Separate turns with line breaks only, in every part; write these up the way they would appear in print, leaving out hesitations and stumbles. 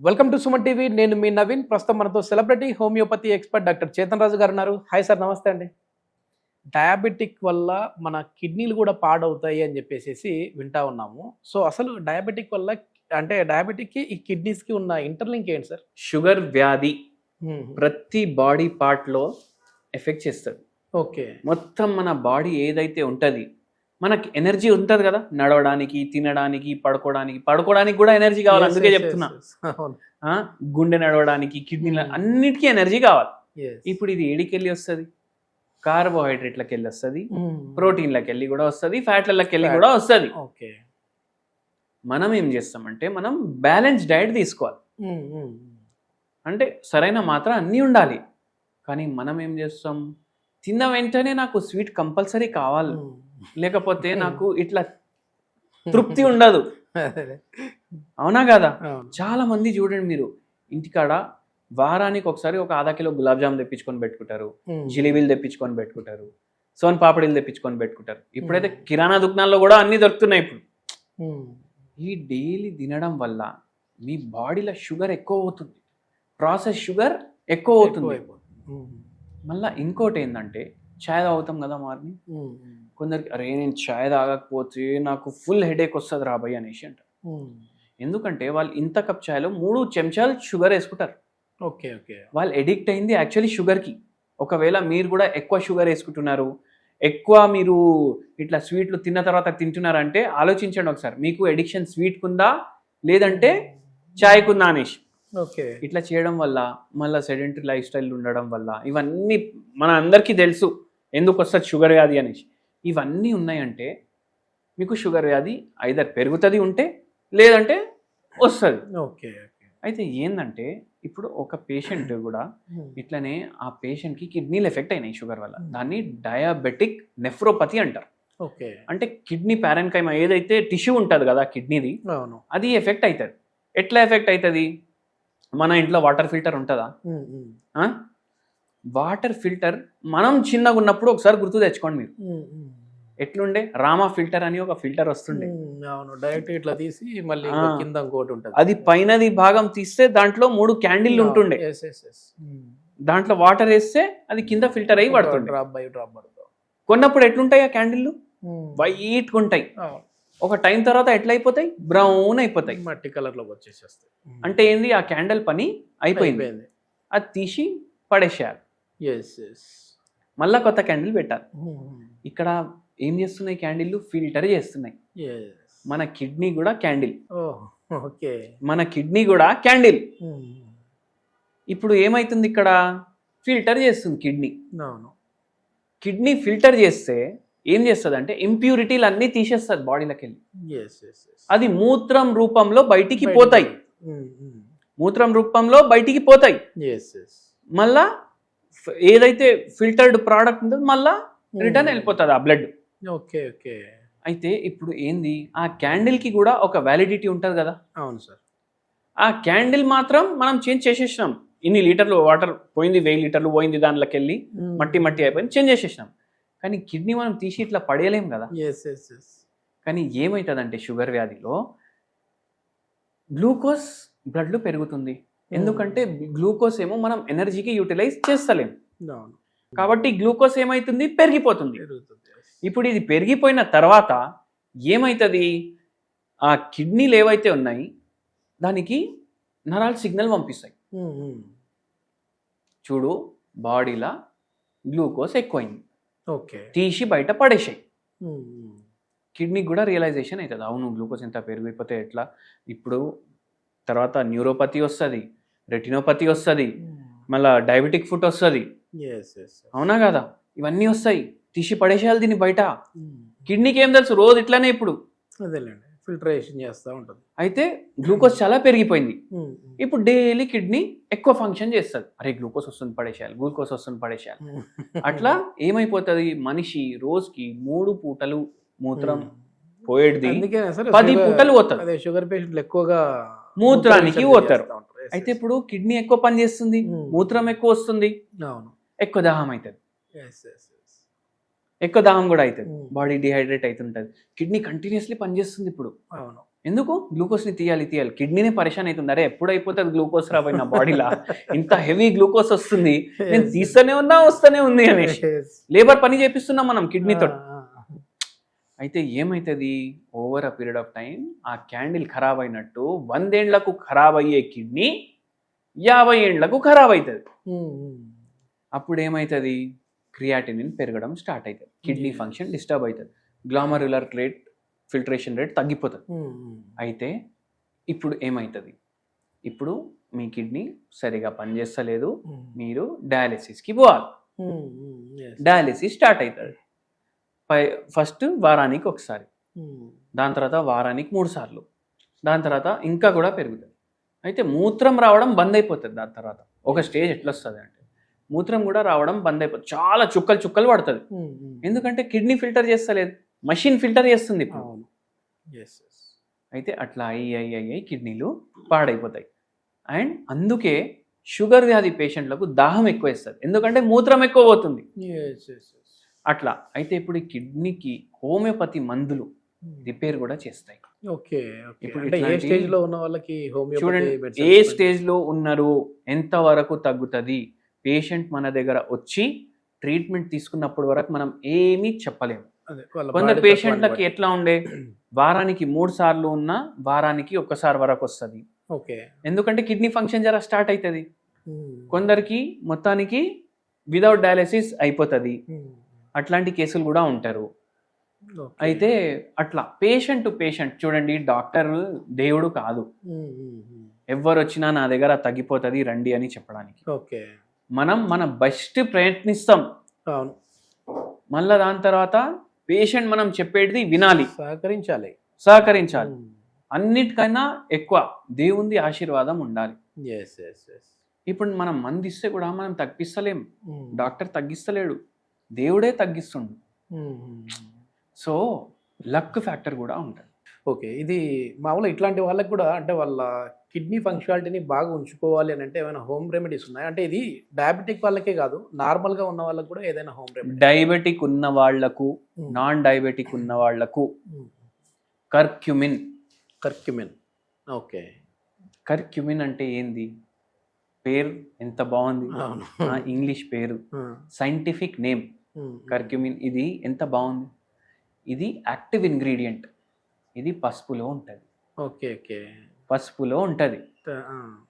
Welcome to Suman TV. నేను మీ నవీన్. ప్రస్తుతం మనతో celebrity homeopathy expert doctor Chetan Raju గారు ఉన్నారు. హాయ్ సార్, నమస్తే అండి. డయాబెటిక్ వల్ల మన కిడ్నీలు కూడా పాడవుతాయి అని చెప్పేసి వింటా ఉన్నాము. సో అసలు డయాబెటిక్ వల్ల అంటే డయాబెటిక్కి ఈ కిడ్నీస్కి ఉన్న ఇంటర్లింక్ ఏంటి సార్?
షుగర్ వ్యాధి ప్రతి బాడీ పార్ట్లో ఎఫెక్ట్ చేస్తుంది.
ఓకే,
మొత్తం మన బాడీ ఏదైతే ఉంటుంది, మనకి ఎనర్జీ ఉంటుంది కదా, నడవడానికి, తినడానికి, పడుకోవడానికి కూడా ఎనర్జీ కావాలి. అందుకే చెప్తున్నా, గుండె నడవడానికి, కిడ్నీల అన్నిటికీ ఎనర్జీ కావాలి. ఇప్పుడు ఇది ఏడికి వెళ్ళి వస్తుంది? కార్బోహైడ్రేట్లకు వెళ్ళి వస్తుంది, ప్రోటీన్లకు వెళ్ళి కూడా వస్తుంది, ఫ్యాట్లకి వెళ్ళి కూడా వస్తుంది.
ఓకే,
మనం ఏం చేస్తామంటే మనం బ్యాలెన్స్ డైట్ తీసుకోవాలి. అంటే సరైన మాత్రం అన్నీ ఉండాలి. కానీ మనం ఏం చేస్తాం, తిన్న వెంటనే నాకు స్వీట్ కంపల్సరీ కావాలి, లేకపోతే నాకు ఇట్లా తృప్తి ఉండదు. అవునా కదా? చాలా మంది చూడండి, మీరు ఇంటికాడ వారానికి ఒకసారి ఒక ½ కిలో గులాబ్ జామ్ తెప్పించుకొని పెట్టుకుంటారు, జిలేబీలు తెప్పించుకొని పెట్టుకుంటారు, సోన్ పాపడీలు తెప్పించుకొని పెట్టుకుంటారు. ఇప్పుడైతే కిరాణా దుకాణాల్లో కూడా అన్ని దొరుకుతున్నాయి. ఇప్పుడు ఈ డైలీ తినడం వల్ల మీ బాడీలో షుగర్ ఎక్కువ అవుతుంది, ప్రాసెస్ షుగర్ ఎక్కువ అవుతుంది. మళ్ళీ ఇంకోటి ఏంటంటే, ఛాయ్ తాగుతాం కదా మార్నింగ్, కొందరికి అరే నేను ఛాయ్ తాగకపోతే నాకు ఫుల్ హెడేక్ వస్తుంది రాబోయ్ అనేసి అంటారు. ఎందుకంటే వాళ్ళు ఇంత కప్ ఛాయ్లో 3 చెంచాలు షుగర్ వేసుకుంటారు.
ఓకే ఓకే,
వాళ్ళు ఎడిక్ట్ అయింది యాక్చువల్లీ షుగర్కి. ఒకవేళ మీరు కూడా ఎక్కువ షుగర్ వేసుకుంటున్నారు, ఎక్కువ మీరు ఇట్లా స్వీట్లు తిన్న తర్వాత తింటున్నారంటే ఆలోచించండి ఒకసారి, మీకు ఎడిక్షన్ స్వీట్కి ఉందా లేదంటే ఛాయ్కి ఉందా అనేసి.
ఓకే,
ఇట్లా చేయడం వల్ల, మళ్ళీ సెడెంటరీ లైఫ్ స్టైల్ ఉండడం వల్ల, ఇవన్నీ మన అందరికీ తెలుసు ఎందుకు వస్తుంది షుగర్ వ్యాధి అనేసి. ఇవన్నీ ఉన్నాయంటే మీకు షుగర్ వ్యాధి ఐదర్ పెరుగుతుంది ఉంటే, లేదంటే వస్తుంది.
ఓకే,
అయితే ఏంటంటే ఇప్పుడు ఒక పేషెంట్ కూడా ఇట్లనే, ఆ పేషెంట్కి కిడ్నీలు ఎఫెక్ట్ అయినాయి షుగర్ వల్ల. దాన్ని డయాబెటిక్ నెఫ్రోపతి అంటారు.
ఓకే,
అంటే కిడ్నీ ప్యారెన్కైమా ఏదైతే టిష్యూ ఉంటుంది కదా కిడ్నీది,
అవును,
అది ఎఫెక్ట్ అవుతుంది. ఎట్లా ఎఫెక్ట్ అవుతుంది? మన ఇంట్లో వాటర్ ఫిల్టర్ ఉంటుందా? వాటర్ ఫిల్టర్ మనం చిన్నగా ఉన్నప్పుడు ఒకసారి గుర్తు తెచ్చుకోండి మీరు. ఎట్లుండే? రామా ఫిల్టర్ అని ఒక ఫిల్టర్ వస్తుండే.
అవును, డైరెక్ట్ ఇట్లా తీసి మళ్ళీ కింద ఇంకోటి ఉంటుంది.
అది పైనది భాగం తీస్తే దాంట్లో 3 క్యాండిల్ ఉంటుండే. దాంట్లో వాటర్ వేస్తే అది కింద ఫిల్టర్ అయ్యి పడుతుండే.
డ్రాప్ బై డ్రాప్ పడుతుంది.
కొన్నప్పుడు ఎట్లుంటాయి ఆ క్యాండిల్? వైట్గా ఉంటాయి. ఒక టైం తర్వాత ఎట్లా అయిపోతాయి? బ్రౌన్ అయిపోతాయి,
మట్టి కలర్ లోకి వచ్చేసేస్తాయి.
అంటే ఏంది? ఆ క్యాండిల్ పని అయిపోయింది. అది తీసి పడేసేయాలి, మళ్ళా కొత్త క్యాండిల్ పెట్టాలి. ఇక్కడ ఏం చేస్తున్నాయి క్యాండిల్? ఫిల్టర్ చేస్తున్నాయి. మన కిడ్నీ కూడా క్యాండిల్.
ఓకే,
మన కిడ్నీ కూడా క్యాండిల్. ఇప్పుడు ఏమైతుంది? ఇక్కడ ఫిల్టర్ చేస్తుంది కిడ్నీ. కిడ్నీ ఫిల్టర్ చేస్తే ఏం చేస్తుంది అంటే ఇంప్యూరిటీలు అన్నీ తీసేస్తుంది బాడీలోకి వెళ్ళి. అది మూత్రం రూపంలో బయటికి పోతాయి. మూత్రం రూపంలో బయటికి పోతాయి. మళ్ళా ఏదైతే ఫిల్టర్డ్ ప్రోడక్ట్ ఉందో మళ్ళా రిటర్న్ వెళ్ళిపోతుంది ఆ బ్లడ్.
ఓకే ఓకే,
అయితే ఇప్పుడు ఏంది? ఆ క్యాండిల్కి కూడా ఒక వ్యాలిడిటీ ఉంటుంది కదా.
అవును సార్.
ఆ క్యాండిల్ మాత్రం మనం చేంజ్ చేసేసినాం. ఇన్ని లీటర్లు వాటర్ పోయింది, 1000 లీటర్లు పోయింది, దాంట్లోకి వెళ్ళి మట్టి అయిపోయింది, చేంజ్ చేసేసినాం. కానీ కిడ్నీ మనం తీసి ఇట్లా పడేయలేం కదా. కానీ ఏమవుతుందంటే షుగర్ వ్యాధిలో గ్లూకోజ్ బ్లడ్లో పెరుగుతుంది. ఎందుకంటే గ్లూకోజ్ ఏమో మనం ఎనర్జీకి యూటిలైజ్ చేస్తలేం కాబట్టి గ్లూకోజ్ ఏమవుతుంది? పెరిగిపోతుంది. ఇప్పుడు ఇది పెరిగిపోయిన తర్వాత ఏమవుతుంది? ఆ కిడ్నీలు ఏవైతే ఉన్నాయి దానికి నరాలు సిగ్నల్ పంపిస్తాయి. చూడు, బాడీలో గ్లూకోజ్ ఎక్కువైంది, తీసి బయట పడేసాయి. కిడ్నీ కూడా రియలైజేషన్ అవుతుంది, అవును గ్లూకోజ్ ఎంత పెరిగిపోతే ఎట్లా. ఇప్పుడు తర్వాత న్యూరోపతి వస్తుంది, రెటినోపతి వస్తుంది, మళ్ళీ డయాబెటిక్ ఫుట్ వస్తుంది. అవునా కదా? ఇవన్నీ వస్తాయి, తీసి పడేసేయాలి దీన్ని బయట. కిడ్నీకి ఏం తెలుసు? రోజు ఇట్లానే ఇప్పుడు
అదేలేండి ఫిల్టరేషన్ చేస్తూ ఉంటుంది.
అయితే గ్లూకోజ్ చాలా పెరిగిపోయింది. ఇప్పుడు డైలీ కిడ్నీ ఎక్కువ ఫంక్షన్ చేస్తుంది. అరే గ్లూకోజ్ వస్తుంది పడేసేయాలి, గ్లూకోజ్ వస్తుంది పడేసేయాలి. అట్లా ఏమైపోతుంది? మనిషి రోజుకి 3 పూటలు మూత్రం పోయేది, 10 పూటలు పోతుంది.
షుగర్ పేషెంట్లు ఎక్కువగా
మూత్రానికి పోతారు. అయితే ఇప్పుడు కిడ్నీ ఎక్కువ పని చేస్తుంది, మూత్రం ఎక్కువ వస్తుంది, ఎక్కువ దాహం అవుతుంది, ఎక్కువ దాహం కూడా అవుతుంది, బాడీ డిహైడ్రేట్ అవుతుంటుంది. కిడ్నీ కంటిన్యూస్లీ పనిచేస్తుంది ఇప్పుడు. ఎందుకు గ్లూకోజ్ని తీయాలి కిడ్నీనే పరిశాన్ అవుతుంది. అరే ఎప్పుడు అయిపోతుంది గ్లూకోజ్ రాబోయే నా బాడీలో, ఇంత హెవీ గ్లూకోజ్ వస్తుంది, నేను తీస్తూనే ఉన్నా వస్తూనే ఉంది అనేసి లేబర్ పని చేపిస్తున్నాం మనం కిడ్నీతో. అయితే ఏమవుతుంది, over a period of time ఆ క్యాండిల్ ఖరాబ్ అయినట్టు 100 ఏండ్లకు ఖరాబ్ అయ్యే కిడ్నీ 50 ఏండ్లకు ఖరాబ్ అవుతుంది. అప్పుడు ఏమవుతుంది, క్రియాటినిన్ పెరగడం స్టార్ట్ అవుతుంది, కిడ్నీ ఫంక్షన్ డిస్టర్బ్ అవుతుంది, గ్లామరులర్ రేట్ ఫిల్టరేషన్ రేట్ తగ్గిపోతుంది. అయితే ఇప్పుడు ఏమవుతుంది, ఇప్పుడు మీ కిడ్నీ సరిగా పనిచేస్తలేదు, మీరు డయాలిసిస్కి పోవాలి. డయాలిసిస్ స్టార్ట్ అవుతుంది. ఫస్ట్ వారానికి ఒకసారి, దాని తర్వాత వారానికి 3 సార్లు, దాని తర్వాత ఇంకా కూడా పెరుగుతుంది. అయితే మూత్రం రావడం బంద్ అయిపోతుంది. దాని తర్వాత ఒక స్టేజ్ ఎట్లా వస్తుంది అంటే మూత్రం కూడా రావడం బంద్ అయిపోతుంది, చాలా చుక్కలు పడుతుంది. ఎందుకంటే కిడ్నీ ఫిల్టర్ చేస్తలేదు, మషిన్ ఫిల్టర్ చేస్తుంది ఇప్పుడు. అయితే అట్లా అయ్యి కిడ్నీలు పాడైపోతాయి. అండ్ అందుకే షుగర్ వ్యాధి పేషెంట్లకు దాహం ఎక్కువ వేస్తుంది, ఎందుకంటే మూత్రం ఎక్కువ పోతుంది. అట్లా అయితే ఇప్పుడు ఈ కిడ్నీకి హోమియోపతి మందులు రిపేర్ కూడా చేస్తాయి. ఇప్పుడు
ఏ స్టేజ్ లో ఉన్న వాళ్ళకి
చూడండి, ఏ స్టేజ్ లో ఉన్నారు, ఎంత వరకు తగ్గుతుంది, పేషెంట్ మన దగ్గర వచ్చి ట్రీట్మెంట్ తీసుకున్నప్పటి వరకు మనం ఏమీ చెప్పలేము. కొందరు పేషెంట్లకి ఎట్లా ఉండే, వారానికి 3 సార్లు ఉన్నా వారానికి 1 సారి వరకు వస్తుంది, ఎందుకంటే కిడ్నీ ఫంక్షన్ జర స్టార్ట్ అవుతుంది. కొందరికి మొత్తానికి వితౌట్ డయాలసిస్ అయిపోతుంది, అట్లాంటి కేసులు కూడా ఉంటారు. అయితే అట్లా పేషెంట్ టు పేషెంట్ చూడండి, డాక్టర్ దేవుడు కాదు, ఎవరు వచ్చినా నా దగ్గర తగ్గిపోతుంది రండి అని చెప్పడానికి. మనం మన బెస్ట్ ప్రయత్నిస్తాం, మళ్ళా దాని తర్వాత పేషెంట్ మనం చెప్పేది వినాలి, సహకరించాలి. అన్నిటికైనా ఎక్కువ దేవుంది ఆశీర్వాదం ఉండాలి. ఇప్పుడు మనం మంది ఇస్తే కూడా మనం తగ్గిస్తలేం, డాక్టర్ తగ్గిస్తలేడు, దేవుడే తగ్గిస్తుండు. సో లక్ ఫ్యాక్టర్ కూడా ఉంటుంది.
ఇది మామూలుగా ఇట్లాంటి వాళ్ళకి కూడా అంటే వాళ్ళ కిడ్నీ ఫంక్షనాలిటీని బాగా ఉంచుకోవాలి అని అంటే ఏమైనా హోమ్ రెమెడీస్ ఉన్నాయి? అంటే ఇది డయాబెటిక్ వాళ్ళకే కాదు, నార్మల్ గా ఉన్న వాళ్ళకి కూడా ఏదైనా హోమ్ రెమెడీ?
డయాబెటిక్ ఉన్న వాళ్లకు, నాన్ డయాబెటిక్ ఉన్న వాళ్లకు కర్క్యూమిన్. కర్క్యూమిన్ అంటే ఏంది, పేరు ఎంత బాగుంది, ఇంగ్లీష్ పేరు, సైంటిఫిక్ నేమ్ కర్క్యూమిన్. ఇది ఎంత బాగుంది, ఇది యాక్టివ్ ఇంగ్రీడియంట్, ఇది పసుపులో ఉంటుంది. పసుపులో ఉంటుంది.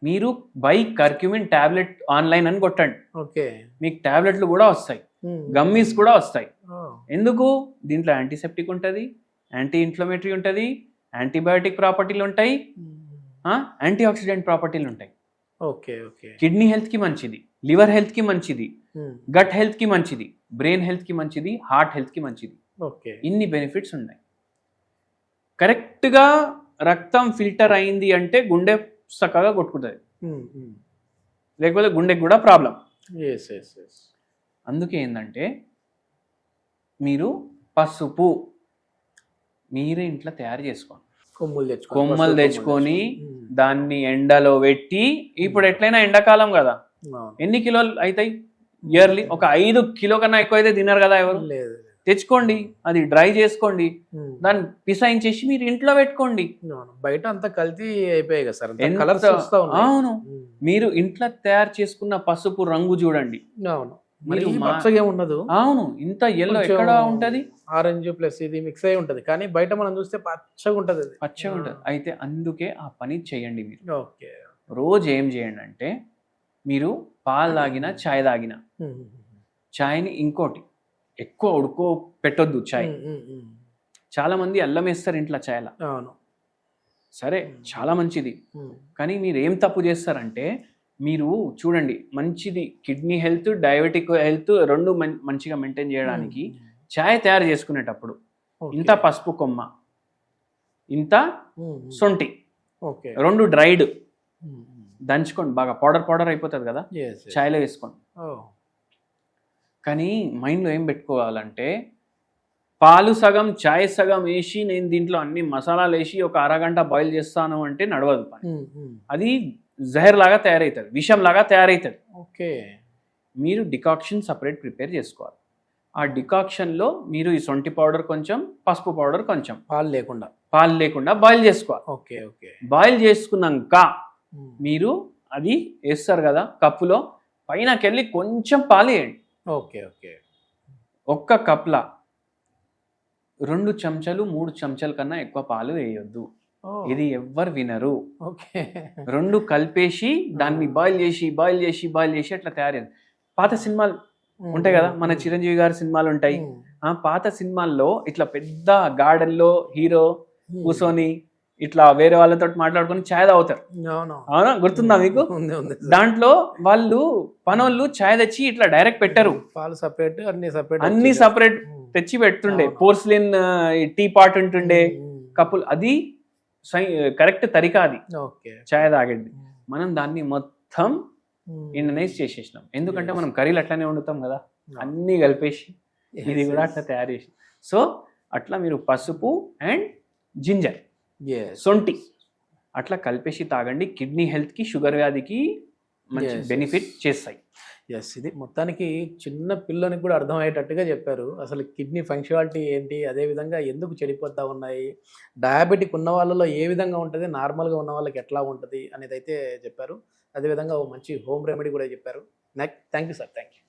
మీరు బై కర్క్యూమిన్ టాబ్లెట్ ఆన్లైన్ అని కొట్టండి, మీకు టాబ్లెట్లు కూడా వస్తాయి, గమ్మీస్ కూడా వస్తాయి. ఎందుకు, దీంట్లో యాంటీసెప్టిక్ ఉంటుంది, యాంటీ ఇన్ఫ్లమేటరీ ఉంటుంది, యాంటీబయాటిక్ ప్రాపర్టీలు ఉంటాయి, యాంటీ ఆక్సిడెంట్ ప్రాపర్టీలు ఉంటాయి. కిడ్నీ హెల్త్ కి మంచిది, లివర్ హెల్త్ కి మంచిది, గట్ హెల్త్ కి మంచిది, బ్రెయిన్ హెల్త్ కి మంచిది, హార్ట్ హెల్త్ కి మంచిది. ఇన్ని బెనిఫిట్స్ ఉన్నాయి. కరెక్ట్గా రక్తం ఫిల్టర్ అయింది అంటే గుండె చక్కగా కొట్టుకుంటుంది, లేకపోతే గుండెకి కూడా ప్రాబ్లం. అందుకే ఏంటంటే మీరు పసుపు మీరే ఇంట్లో తయారు చేసుకోండి, కొమ్మలు తెచ్చుకొని దాన్ని ఎండలో పెట్టి, ఇప్పుడు ఎట్లయినా ఎండాకాలం కదా, ఎన్ని కిలోలు అవుతాయి ఇయర్లీ, ఒక 5 కిలో కన్నా ఎక్కువ అయితే తినరు కదా ఎవరు. తెచ్చుకోండి, అది డ్రై చేసుకోండి, దాన్ని పిసాయించేసి మీరు ఇంట్లో పెట్టుకోండి.
బయట అంతా కల్తీ అయిపోయాయి కదా సార్,
అవును, మీరు ఇంట్లో తయారు చేసుకున్న పసుపు రంగు చూడండి,
ఉండదు.
అవును, ఇంత ఎల్లో ఎక్కడ ఉంటది,
ఆరెంజ్ ప్లస్ ఇది మిక్స్ అయి ఉంటది, కానీ బయట మనం చూస్తే పచ్చగా ఉంటది,
పచ్చగా ఉంటది. అయితే అందుకే ఆ పని చేయండి మీరు. రోజు ఏం చేయండి అంటే, మీరు పాలు తాగినా చాయ్ తాగినా, చాయ్ని ఇంకోటి ఎక్కువ ఉడుకో పెట్టొద్దు చాయ్. చాలా మంది అల్లం వేస్తారు ఇంట్లో చాయ్లా, సరే చాలా మంచిది, కానీ మీరు ఏం తప్పు చేస్తారంటే, మీరు చూడండి మంచిది, కిడ్నీ హెల్త్ డయాబెటిక్ హెల్త్ రెండు మంచిగా మెయింటైన్ చేయడానికి చాయ్ తయారు చేసుకునేటప్పుడు ఇంత పసుపు కొమ్మ, ఇంత సొంటి, 2 డ్రైడ్ దంచుకోండి, బాగా పౌడర్ అయిపోతుంది కదా, చాయ్లో వేసుకోండి. కానీ మైండ్లో ఏం పెట్టుకోవాలంటే, పాలు సగం చాయ్ సగం వేసి నేను దీంట్లో అన్ని మసాలాలు వేసి ఒక అరగంట బాయిల్ చేస్తాను అంటే నడవదు పని. అది జహర్ లాగా తయారవుతుంది, విషం లాగా తయారవుతుంది. మీరు డికాక్షన్ సపరేట్ ప్రిపేర్ చేసుకోవాలి. ఆ డికాక్షన్లో మీరు ఈ సొంటి పౌడర్ కొంచెం, పసుపు పౌడర్ కొంచెం,
పాలు లేకుండా.
పాలు లేకుండా బాయిల్ చేసుకోవాలి.
Okay okay.
బాయిల్ చేసుకున్నాక మీరు అది వేస్తారు కదా కప్పులో, పైనకెళ్ళి కొంచెం పాలు వేయండి.
Okay okay.
ఒక్క కప్లా 2 చెంచాలు 3 చెంచాల కన్నా ఎక్కువ పాలు వేయొద్దు. ఇది ఎవ్వరు వినరు.
ఓకే.
2 కలిపేసి దాన్ని బాయిల్ చేసి అట్లా తయారయ్యింది. పాత సినిమాలు ఉంటాయి కదా, మన చిరంజీవి గారి సినిమాలు ఉంటాయి. ఆ పాత సినిమాల్లో ఇట్లా పెద్ద గార్డెన్ లో హీరో కూర్చొని ఇట్లా వేరే వాళ్ళతో మాట్లాడుకొని ఛాయ్ తాగుతారు. అవునా, గుర్తుందా మీకు? దాంట్లో వాళ్ళు పనోళ్ళు ఛాయ్ తెచ్చి ఇట్లా డైరెక్ట్ పెట్టారు.
పాలు సపరేట్,
అన్ని సపరేట్ తెచ్చి పెడుతుండే. పోర్సిలిన్ టీ పాట్ ఉంటుండే, కప్పులు. అది కరెక్ట్ తరికా అది ఛాయ్ తాగేది. మనం దాన్ని మొత్తం ఇండనైజ్ చేసేసినాం. ఎందుకంటే మనం కర్రీలు అట్లానే వండుతాం కదా, అన్నీ కలిపేసి ఇది కూడా అట్లా తయారు చేసి. సో అట్లా మీరు పసుపు అండ్ జింజర్, సొంటి అట్లా కలిపేసి తాగండి. కిడ్నీ హెల్త్కి, షుగర్ వ్యాధికి మంచి బెనిఫిట్ చేస్తాయి.
ఎస్, ఇది మొత్తానికి చిన్న పిల్లనికి కూడా అర్థమయ్యేటట్టుగా చెప్పారు. అసలు కిడ్నీ ఫంక్షనాలిటీ ఏంటి, అదేవిధంగా ఎందుకు చెడిపోతూ ఉన్నాయి, డయాబెటిక్ ఉన్న వాళ్ళలో ఏ విధంగా ఉంటుంది, నార్మల్గా ఉన్న వాళ్ళకి ఎట్లా ఉంటుంది అనేది అయితే చెప్పారు. అదేవిధంగా ఓ మంచి హోమ్ రెమెడీ కూడా చెప్పారు. Thank you sir. Thank you.